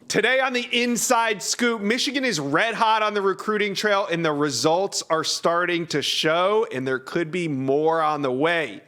Today on the Inside Scoop, Michigan is red hot on the recruiting trail and the results are starting to show, and there could be more on the way.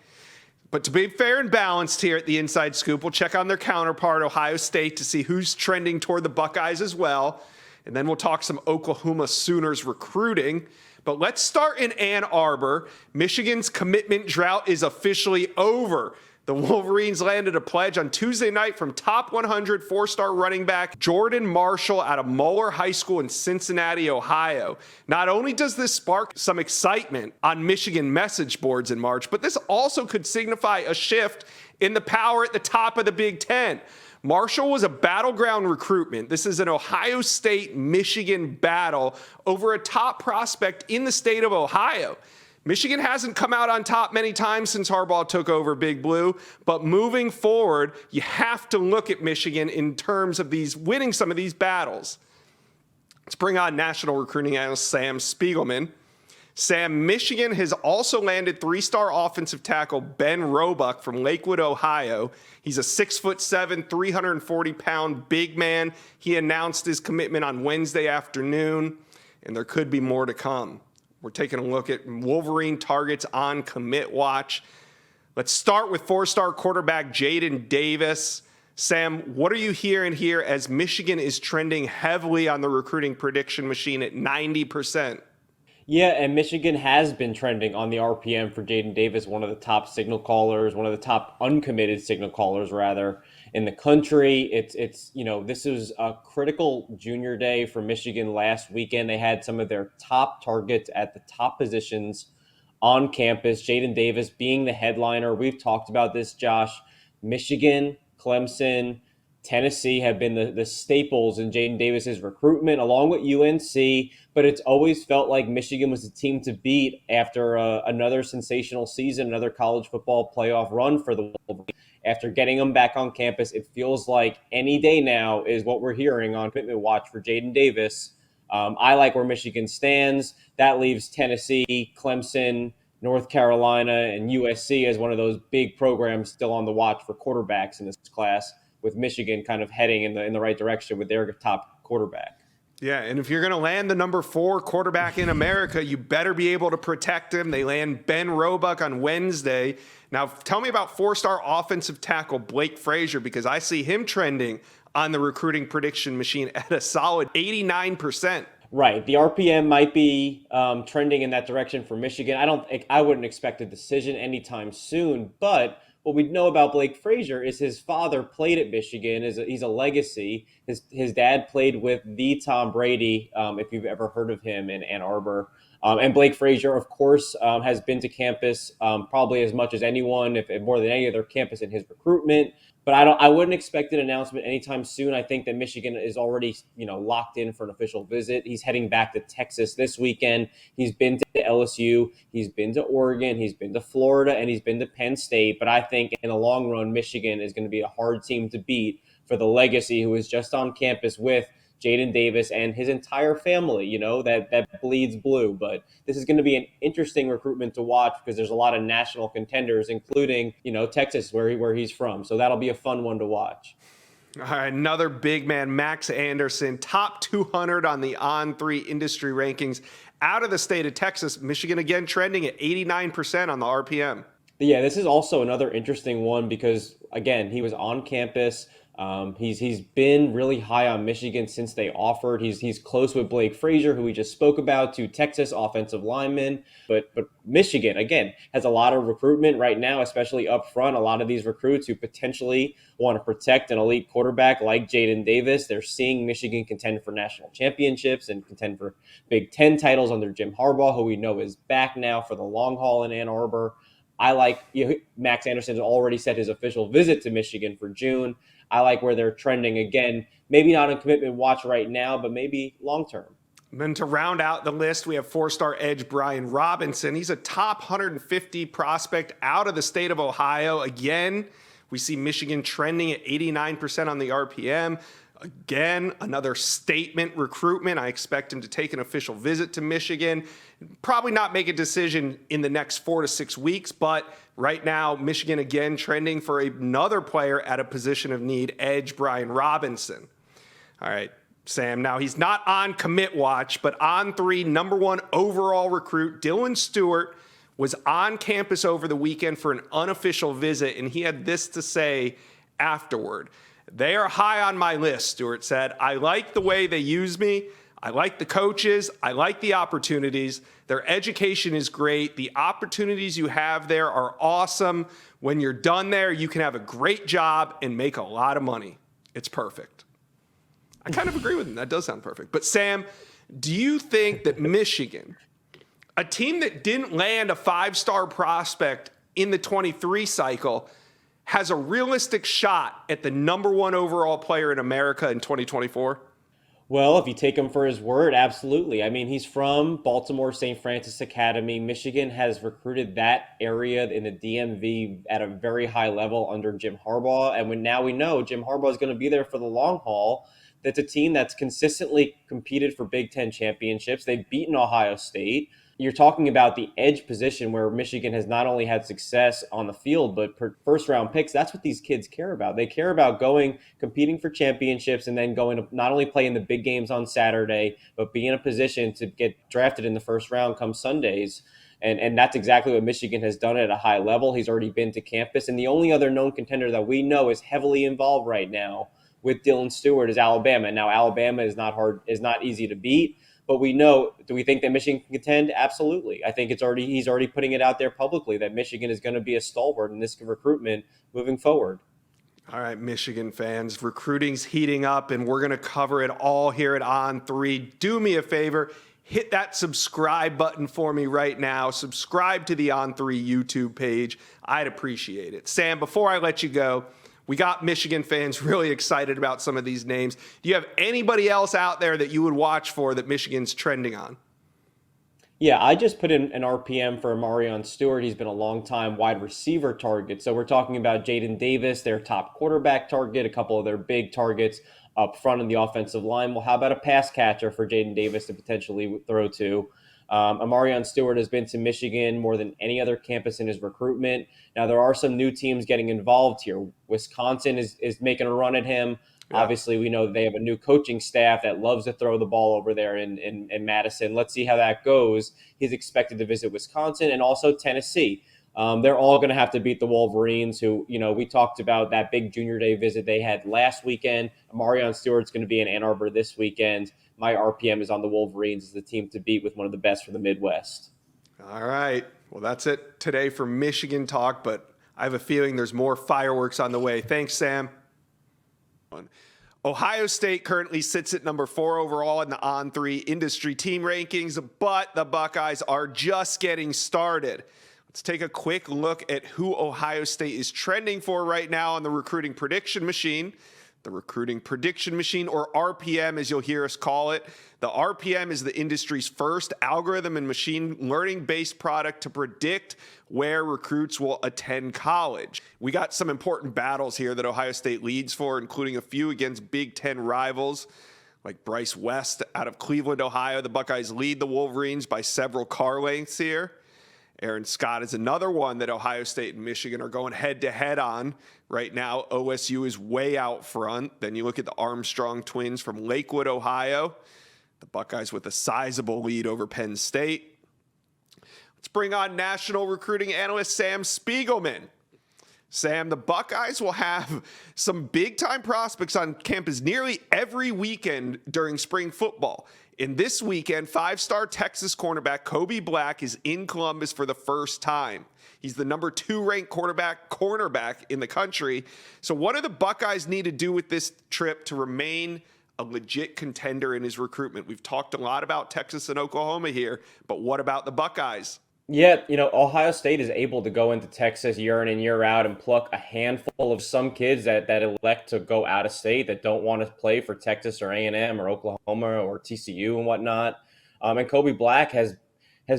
But to be fair and balanced here at the Inside Scoop, we'll check on their counterpart, Ohio State, to see who's trending toward the Buckeyes as well. And then we'll talk some Oklahoma Sooners recruiting. But let's start in Ann Arbor. Michigan's commitment drought is officially over. The Wolverines landed a pledge on Tuesday night from top 100 four-star running back Jordan Marshall out of Moeller High School in Cincinnati, Ohio. Not only does this spark some excitement on Michigan message boards in March, but this also could signify a shift in the power at the top of the Big Ten. Marshall was a battleground recruitment. This is an Ohio State-Michigan battle over a top prospect in the state of Ohio. Michigan hasn't come out on top many times since Harbaugh took over Big Blue, but moving forward, you have to look at Michigan in terms of winning some of these battles. Let's bring on national recruiting analyst Sam Spiegelman. Sam, Michigan has also landed three-star offensive tackle Ben Roebuck from Lakewood, Ohio. He's a 6'7", 340-pound big man. He announced his commitment on Wednesday afternoon, and there could be more to come. We're taking a look at Wolverine targets on commit watch. Let's start with four-star quarterback Jaden Davis. Sam, what are you hearing here as Michigan is trending heavily on the recruiting prediction machine at 90%? Yeah, and Michigan has been trending on the RPM for Jaden Davis, one of the top signal callers, one of the top uncommitted signal callers, rather, in the country. It's this is a critical junior day for Michigan last weekend. They had some of their top targets at the top positions on campus. Jaden Davis being the headliner. We've talked about this, Josh. Michigan, Clemson, Tennessee have been the staples in Jaden Davis's recruitment, along with UNC, but it's always felt like Michigan was the team to beat after another sensational season, another college football playoff run for the Wolverines. After getting them back on campus, it feels like any day now is what we're hearing on commitment watch for Jaden Davis. I like where Michigan stands. That leaves Tennessee, Clemson, North Carolina, and USC as one of those big programs still on the watch for quarterbacks in this class, with Michigan kind of heading in the right direction with their top quarterback. Yeah, and if you're going to land the number 4 quarterback in America, you better be able to protect him. They land Ben Roebuck on Wednesday. Now, tell me about four-star offensive tackle Blake Frazier, because I see him trending on the recruiting prediction machine at a solid 89%. Right. The RPM might be trending in that direction for Michigan. I wouldn't expect a decision anytime soon, but what we know about Blake Frazier is his father played at Michigan. He's a legacy. His dad played with the Tom Brady, if you've ever heard of him, in Ann Arbor. And Blake Frazier, of course, has been to campus probably as much as anyone, if more than any other campus in his recruitment. But I wouldn't expect an announcement anytime soon. I think that Michigan is already, locked in for an official visit. He's heading back to Texas this weekend. He's been to LSU. He's been to Oregon. He's been to Florida, and he's been to Penn State. But I think in the long run, Michigan is going to be a hard team to beat for the legacy who is just on campus with Jaden Davis and his entire family, that bleeds blue. But this is going to be an interesting recruitment to watch because there's a lot of national contenders, including, Texas, where he's from. So that'll be a fun one to watch. All right, another big man, Max Anderson, top 200 on the On3 industry rankings out of the state of Texas. Michigan again trending at 89% on the RPM. Yeah, this is also another interesting one because, again, he was on campus. He's been really high on Michigan since they offered. He's close with Blake Frazier, who we just spoke about, two Texas offensive linemen. But Michigan, again, has a lot of recruitment right now, especially up front. A lot of these recruits who potentially want to protect an elite quarterback like Jaden Davis. They're seeing Michigan contend for national championships and contend for Big Ten titles under Jim Harbaugh, who we know is back now for the long haul in Ann Arbor. I like Max Anderson has already set his official visit to Michigan for June. I like where they're trending again. Maybe not on commitment watch right now, but maybe long term. And then to round out the list, we have four-star edge Brian Robinson. He's a top 150 prospect out of the state of Ohio. Again, we see Michigan trending at 89% on the RPM. Again, another statement recruitment. I expect him to take an official visit to Michigan. Probably not make a decision in the next 4 to 6 weeks, but right now, Michigan again trending for another player at a position of need, edge Brian Robinson. All right, Sam. Now, he's not on commit watch, but On3 number 1 overall recruit Dylan Stewart was on campus over the weekend for an unofficial visit, and he had this to say afterward. "They are high on my list," Stewart said. "I like the way they use me. I like the coaches. I like the opportunities. Their education is great. The opportunities you have there are awesome. When you're done there, you can have a great job and make a lot of money. It's perfect." I kind of agree with him. That does sound perfect. But Sam, do you think that Michigan, a team that didn't land a 5-star prospect in the 23 cycle, has a realistic shot at the number 1 overall player in America in 2024? Well, if you take him for his word, absolutely. I mean, he's from Baltimore St. Francis Academy. Michigan has recruited that area in the DMV at a very high level under Jim Harbaugh. And now we know Jim Harbaugh is going to be there for the long haul. That's a team that's consistently competed for Big Ten championships. They've beaten Ohio State. You're talking about the edge position where Michigan has not only had success on the field, but first-round picks. That's what these kids care about. They care about competing for championships, and then going to not only play in the big games on Saturday, but be in a position to get drafted in the first round come Sundays. And that's exactly what Michigan has done at a high level. He's already been to campus. And the only other known contender that we know is heavily involved right now with Dylan Stewart is Alabama. Now, Alabama is not easy to beat. But we know, do we think that Michigan can contend? Absolutely. I think he's already putting it out there publicly that Michigan is going to be a stalwart in this recruitment moving forward. All right, Michigan fans, recruiting's heating up, and we're going to cover it all here at On3. Do me a favor, hit that subscribe button for me right now. Subscribe to the On3 YouTube page. I'd appreciate it. Sam, before I let you go, we got Michigan fans really excited about some of these names. Do you have anybody else out there that you would watch for that Michigan's trending on? Yeah, I just put in an RPM for Amarion Stewart. He's been a long-time wide receiver target. So we're talking about Jaden Davis, their top quarterback target, a couple of their big targets up front in the offensive line. Well, how about a pass catcher for Jaden Davis to potentially throw to? Amarion Stewart has been to Michigan more than any other campus in his recruitment. Now, there are some new teams getting involved here. Wisconsin is making a run at him. Yeah. Obviously, we know they have a new coaching staff that loves to throw the ball over there in Madison. Let's see how that goes. He's expected to visit Wisconsin and also Tennessee. They're all going to have to beat the Wolverines, who, we talked about that big junior day visit they had last weekend. Amarion Stewart's going to be in Ann Arbor this weekend. My RPM is on the Wolverines as the team to beat with one of the best from the Midwest. All right. Well, that's it today for Michigan talk, but I have a feeling there's more fireworks on the way. Thanks, Sam. Ohio State currently sits at number 4 overall in the On3 industry team rankings, but the Buckeyes are just getting started. Let's take a quick look at who Ohio State is trending for right now on the recruiting prediction machine. The recruiting prediction machine, or RPM as you'll hear us call it. The RPM is the industry's first algorithm and machine learning-based product to predict where recruits will attend college. We got some important battles here that Ohio State leads for, including a few against Big Ten rivals like Bryce West out of Cleveland, Ohio. The Buckeyes lead the Wolverines by several car lengths here. Aaron Scott is another one that Ohio State and Michigan are going head-to-head on. Right now, OSU is way out front. Then you look at the Armstrong twins from Lakewood, Ohio. The Buckeyes with a sizable lead over Penn State. Let's bring on national recruiting analyst Sam Spiegelman. Sam, the Buckeyes will have some big-time prospects on campus nearly every weekend during spring football. In this weekend, 5-star Texas cornerback Kobe Black is in Columbus for the first time. He's the number 2 ranked cornerback in the country. So what do the Buckeyes need to do with this trip to remain a legit contender in his recruitment? We've talked a lot about Texas and Oklahoma here, but what about the Buckeyes? Yeah, Ohio State is able to go into Texas year in and year out and pluck a handful of some kids that elect to go out of state, that don't want to play for Texas or A&M or Oklahoma or TCU and whatnot. And Kobe Black has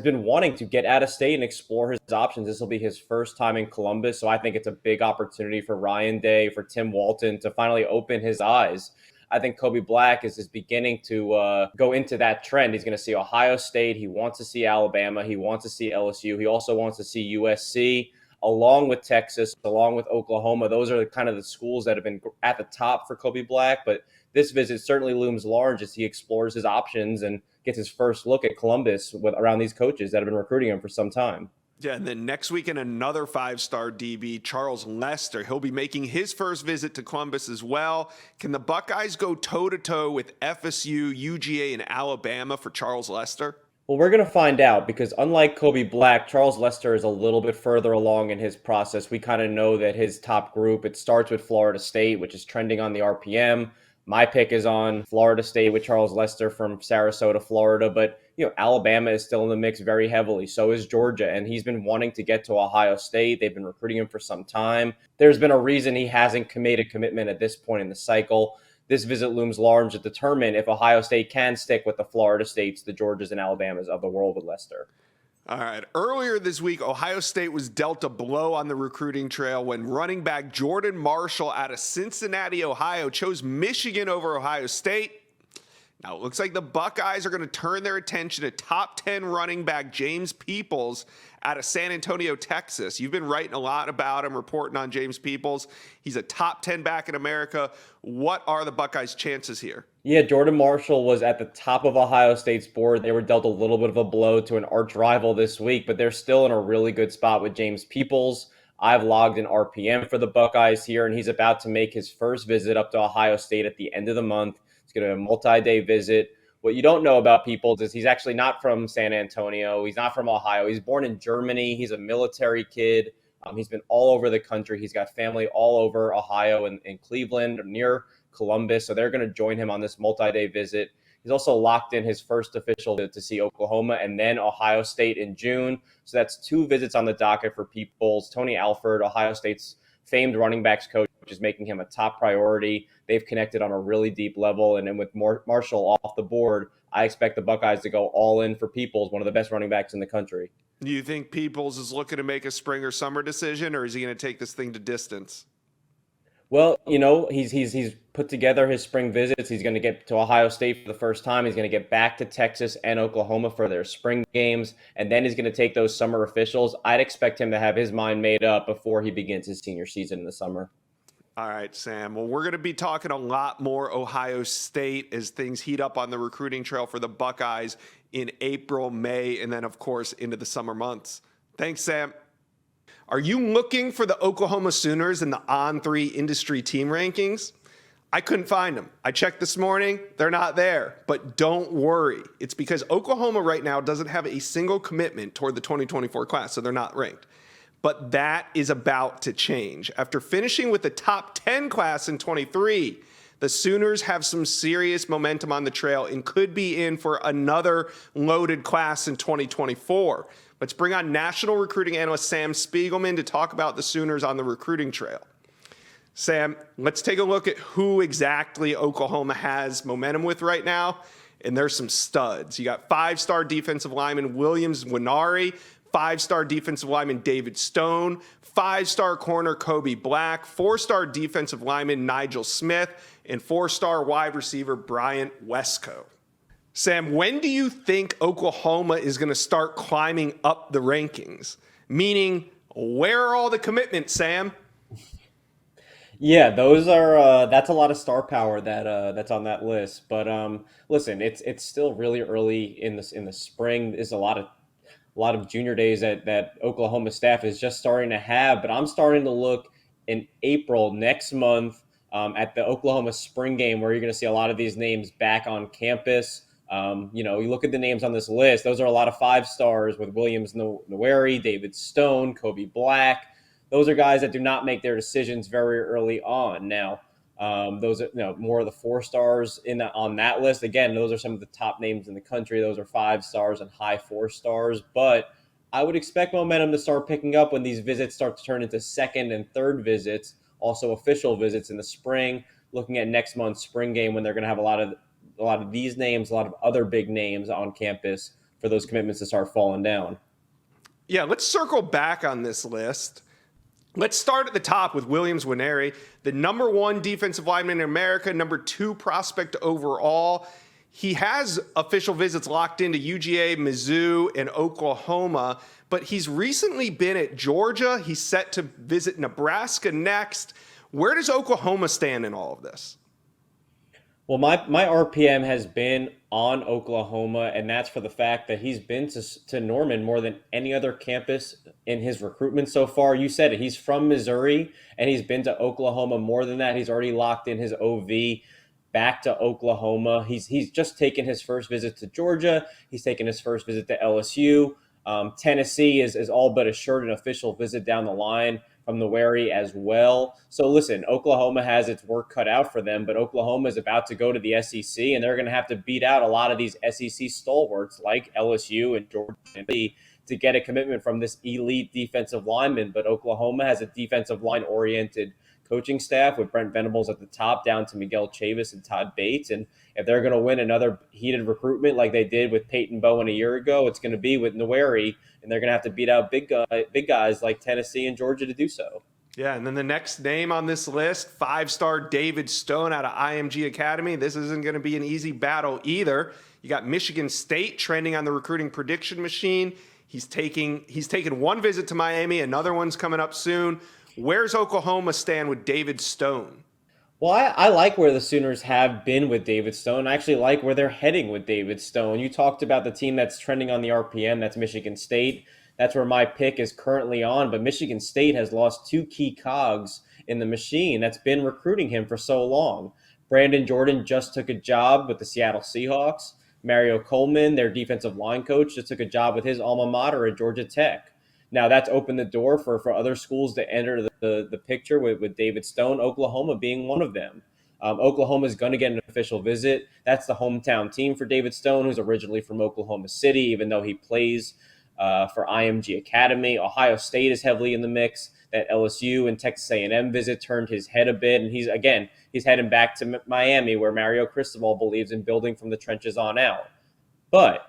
been wanting to get out of state and explore his options. This will be his first time in Columbus, so I think it's a big opportunity for Ryan Day, for Tim Walton to finally open his eyes. I think Kobe Black is beginning to go into that trend. He's going to see Ohio State. He wants to see Alabama. He wants to see LSU. He also wants to see USC, along with Texas, along with Oklahoma. Those are kind of the schools that have been at the top for Kobe Black. But this visit certainly looms large as he explores his options and gets his first look at Columbus around these coaches that have been recruiting him for some time. Yeah, and then next weekend, another five-star DB, Charles Lester. He'll be making his first visit to Columbus as well. Can the Buckeyes go toe-to-toe with FSU, UGA, and Alabama for Charles Lester? Well, we're going to find out because unlike Kobe Black, Charles Lester is a little bit further along in his process. We kind of know that his top group, it starts with Florida State, which is trending on the RPM. My pick is on Florida State with Charles Lester from Sarasota, Florida. But, Alabama is still in the mix very heavily. So is Georgia. And he's been wanting to get to Ohio State. They've been recruiting him for some time. There's been a reason he hasn't made a commitment at this point in the cycle. This visit looms large to determine if Ohio State can stick with the Florida States, the Georgias, and Alabamas of the world with Lester. All right. Earlier this week, Ohio State was dealt a blow on the recruiting trail when running back Jordan Marshall out of Cincinnati, Ohio, chose Michigan over Ohio State. Now, it looks like the Buckeyes are going to turn their attention to top 10 running back James Peoples out of San Antonio, Texas. You've been writing a lot about him, reporting on James Peoples. He's a top 10 back in America. What are the Buckeyes' chances here? Yeah, Jordan Marshall was at the top of Ohio State's board. They were dealt a little bit of a blow to an arch rival this week, but they're still in a really good spot with James Peoples. I've logged an RPM for the Buckeyes here, and he's about to make his first visit up to Ohio State at the end of the month. It's going to be a multi-day visit. What you don't know about Peoples is he's actually not from San Antonio. He's not from Ohio. He's born in Germany. He's a military kid. He's been all over the country. He's got family all over Ohio and Cleveland, near Columbus. So they're going to join him on this multi-day visit. He's also locked in his first official visit to see Oklahoma and then Ohio State in June. So that's 2 visits on the docket for Peoples. Tony Alford, Ohio State's famed running backs coach, is making him a top priority. They've connected on a really deep level. And then with Marshall off the board, I expect the Buckeyes to go all in for Peoples, one of the best running backs in the country. Do you think Peoples is looking to make a spring or summer decision, or is he going to take this thing to distance? Well, he's put together his spring visits. He's going to get to Ohio State for the first time. He's going to get back to Texas and Oklahoma for their spring games, and then he's going to take those summer officials. I'd expect him to have his mind made up before he begins his senior season in the summer. All right, Sam. Well, we're going to be talking a lot more Ohio State as things heat up on the recruiting trail for the Buckeyes in April, May, and then, of course, into the summer months. Thanks, Sam. Are you looking for the Oklahoma Sooners in the On3 industry team rankings? I couldn't find them. I checked this morning. They're not there. But don't worry. It's because Oklahoma right now doesn't have a single commitment toward the 2024 class, so they're not ranked. But that is about to change. After finishing with the top 10 class in 23, the Sooners have some serious momentum on the trail and could be in for another loaded class in 2024. Let's bring on national recruiting analyst Sam Spiegelman to talk about the Sooners on the recruiting trail. Sam, let's take a look at who exactly Oklahoma has momentum with right now. And there's some studs. You got 5-star defensive lineman Williams Nwaneri, 5-star defensive lineman David Stone, 5-star corner Kobe Black, 4-star defensive lineman Nigel Smith, and 4-star wide receiver Bryant Wesco. Sam, when do you think Oklahoma is going to start climbing up the rankings? Meaning, where are all the commitments, Sam? Yeah, those are that's a lot of star power that's on that list. But listen, it's still really early in the spring. There's a lot of junior days that Oklahoma staff is just starting to have. But I'm starting to look in April next month at the Oklahoma spring game where you're going to see a lot of these names back on campus. You look at the names on this list, those are a lot of 5-stars with Williams Nwaneri, David Stone, Kobe Black. Those are guys that do not make their decisions very early on. Now, those are more of the 4-stars on that list. Again, those are some of the top names in the country. Those are 5-stars and high 4-stars. But I would expect momentum to start picking up when these visits start to turn into second and third visits, also official visits in the spring. Looking at next month's spring game when they're going to have a lot of these names, a lot of other big names on campus for those commitments to start falling down. Yeah, let's circle back on this list. Let's start at the top with Williams Nwaneri, the number 1 defensive lineman in America, number 2 prospect overall. He has official visits locked into UGA, Mizzou, and Oklahoma, but he's recently been at Georgia. He's set to visit Nebraska next. Where does Oklahoma stand in all of this? Well, my RPM has been on Oklahoma, and that's for the fact that he's been to Norman more than any other campus in his recruitment so far. You said it. He's from Missouri, and he's been to Oklahoma more than that. He's already locked in his OV back to Oklahoma. He's just taken his first visit to Georgia. He's taken his first visit to LSU. Tennessee is all but assured an official visit down the line from Nwaneri as well. So listen, Oklahoma has its work cut out for them, but Oklahoma is about to go to the SEC, and they're going to have to beat out a lot of these SEC stalwarts like LSU and Georgia to get a commitment from this elite defensive lineman. But Oklahoma has a defensive line-oriented coaching staff with Brent Venables at the top down to Miguel Chavis and Todd Bates. And if they're going to win another heated recruitment like they did with Peyton Bowen a year ago, it's going to be with Nwaneri, and they're going to have to beat out big guys like Tennessee and Georgia to do so. Yeah, and then the next name on this list, five-star David Stone out of IMG Academy. This isn't going to be an easy battle either. You got Michigan State trending on the recruiting prediction machine. He's taken one visit to Miami. Another one's coming up soon. Where's Oklahoma stand with David Stone? Well, I like where the Sooners have been with David Stone. I actually like where they're heading with David Stone. You talked about the team that's trending on the RPM. That's Michigan State. That's where my pick is currently on. But Michigan State has lost two key cogs in the machine that's been recruiting him for so long. Brandon Jordan just took a job with the Seattle Seahawks. Mario Coleman, their defensive line coach, just took a job with his alma mater at Georgia Tech. Now, that's opened the door for other schools to enter the picture with David Stone, Oklahoma being one of them. Oklahoma is going to get an official visit. That's the hometown team for David Stone, who's originally from Oklahoma City, even though he plays for IMG Academy. Ohio State is heavily in the mix. That LSU and Texas A&M visit turned his head a bit, and he's heading back to Miami, where Mario Cristobal believes in building from the trenches on out. But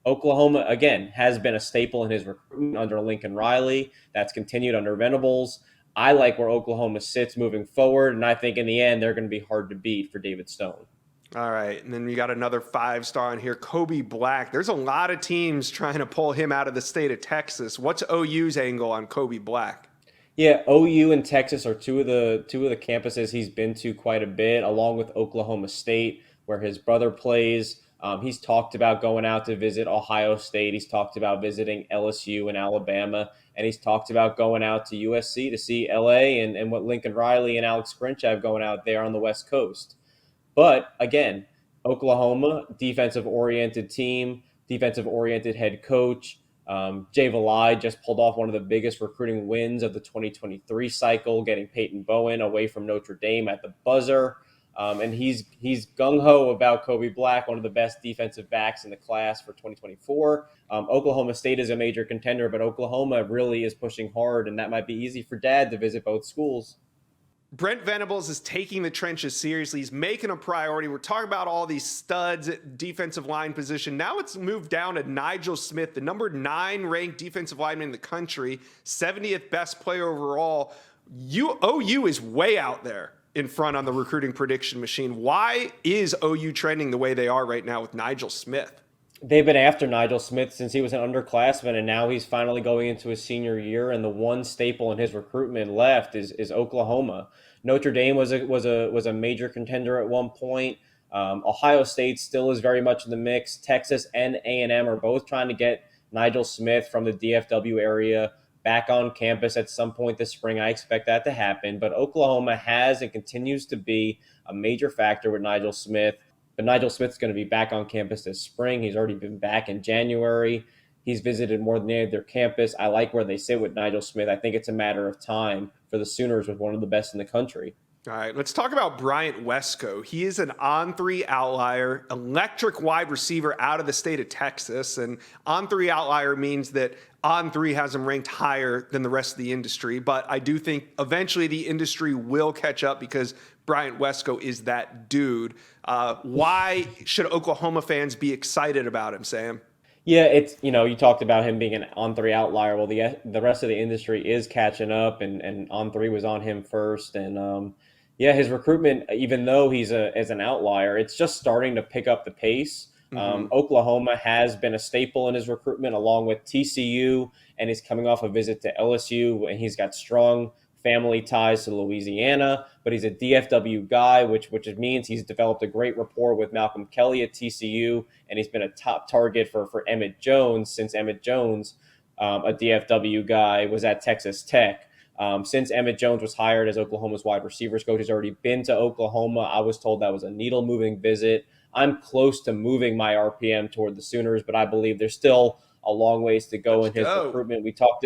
Oklahoma, again, has been a staple in his recruitment under Lincoln Riley. That's continued under Venables. I like where Oklahoma sits moving forward, and I think in the end they're going to be hard to beat for David Stone. All right, and then we got another five-star on here, Kobe Black. There's a lot of teams trying to pull him out of the state of Texas. What's OU's angle on Kobe Black? Yeah, OU and Texas are two of the campuses he's been to quite a bit, along with Oklahoma State, where his brother plays. He's talked about going out to visit Ohio State. He's talked about visiting LSU and Alabama. And he's talked about going out to USC to see LA and what Lincoln Riley and Alex Grinch have going out there on the West Coast. But again, Oklahoma, defensive-oriented team, defensive-oriented head coach. Jay Valai just pulled off one of the biggest recruiting wins of the 2023 cycle, getting Peyton Bowen away from Notre Dame at the buzzer. And he's gung-ho about Kobe Black, one of the best defensive backs in the class for 2024. Oklahoma State is a major contender, but Oklahoma really is pushing hard, and that might be easy for Dad to visit both schools. Brent Venables is taking the trenches seriously. He's making a priority. We're talking about all these studs at defensive line position. Now it's moved down to Nigel Smith, the number 9 ranked defensive lineman in the country, 70th best player overall. OU is way out there in front on the recruiting prediction machine. Why is OU trending the way they are right now with Nigel Smith? They've been after Nigel Smith since he was an underclassman, and now he's finally going into his senior year. And the one staple in his recruitment left is Oklahoma. Notre Dame was a major contender at one point. Ohio State still is very much in the mix. Texas and A&M are both trying to get Nigel Smith from the DFW area back on campus at some point this spring. I expect that to happen. But Oklahoma has and continues to be a major factor with Nigel Smith. But Nigel Smith's going to be back on campus this spring. He's already been back in January. He's visited more than any of their campus. I like where they sit with Nigel Smith. I think it's a matter of time for the Sooners with one of the best in the country. All right, let's talk about Bryant Wesco. He is an on-3 outlier, electric wide receiver out of the state of Texas. And on-3 outlier means that on-3 has him ranked higher than the rest of the industry. But I do think eventually the industry will catch up because Bryant Wesco is that dude. Why should Oklahoma fans be excited about him, Sam? Yeah, it's, you talked about him being an on-3 outlier. Well, the rest of the industry is catching up, and on-3 was on him first. And his recruitment, even though he's as an outlier, it's just starting to pick up the pace. Mm-hmm. Oklahoma has been a staple in his recruitment, along with TCU, and he's coming off a visit to LSU, and he's got strong family ties to Louisiana, but he's a DFW guy, which means he's developed a great rapport with Malcolm Kelly at TCU, and he's been a top target for Emmett Jones since Emmett Jones, a DFW guy, was at Texas Tech. Since Emmett Jones was hired as Oklahoma's wide receivers coach, he's already been to Oklahoma. I was told that was a needle-moving visit. I'm close to moving my RPM toward the Sooners, but I believe there's still a long ways to go in his recruitment. We talked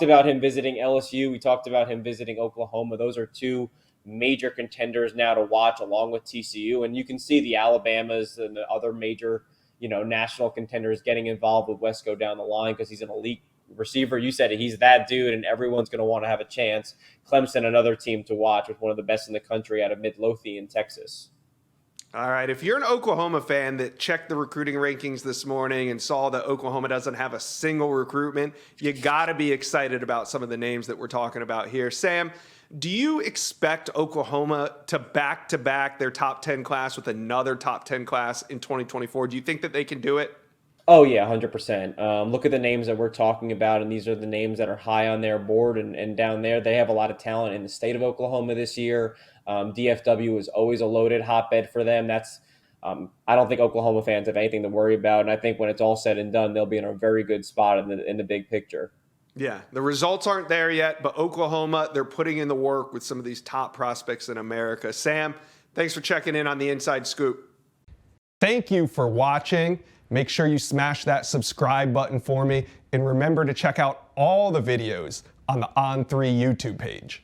about him visiting LSU. We talked about him visiting Oklahoma. Those are two major contenders now to watch, along with TCU. And you can see the Alabamas and the other major, national contenders getting involved with Wesco down the line because he's an elite receiver. You said it, he's that dude, and everyone's going to want to have a chance. Clemson, another team to watch, with one of the best in the country out of Midlothian, Texas. All right, if you're an Oklahoma fan that checked the recruiting rankings this morning and saw that Oklahoma doesn't have a single recruitment, you got to be excited about some of the names that we're talking about here. Sam, do you expect Oklahoma to back-to-back their top 10 class with another top 10 class in 2024? Do you think that they can do it? Oh, yeah, 100%. Look at the names that we're talking about, and these are the names that are high on their board and down there. They have a lot of talent in the state of Oklahoma this year. DFW is always a loaded hotbed for them. I don't think Oklahoma fans have anything to worry about, and I think when it's all said and done, they'll be in a very good spot in the big picture. Yeah, the results aren't there yet, but Oklahoma, they're putting in the work with some of these top prospects in America. Sam, thanks for checking in on the Inside Scoop. Thank you for watching. Make sure you smash that subscribe button for me, and remember to check out all the videos on the On3 YouTube page.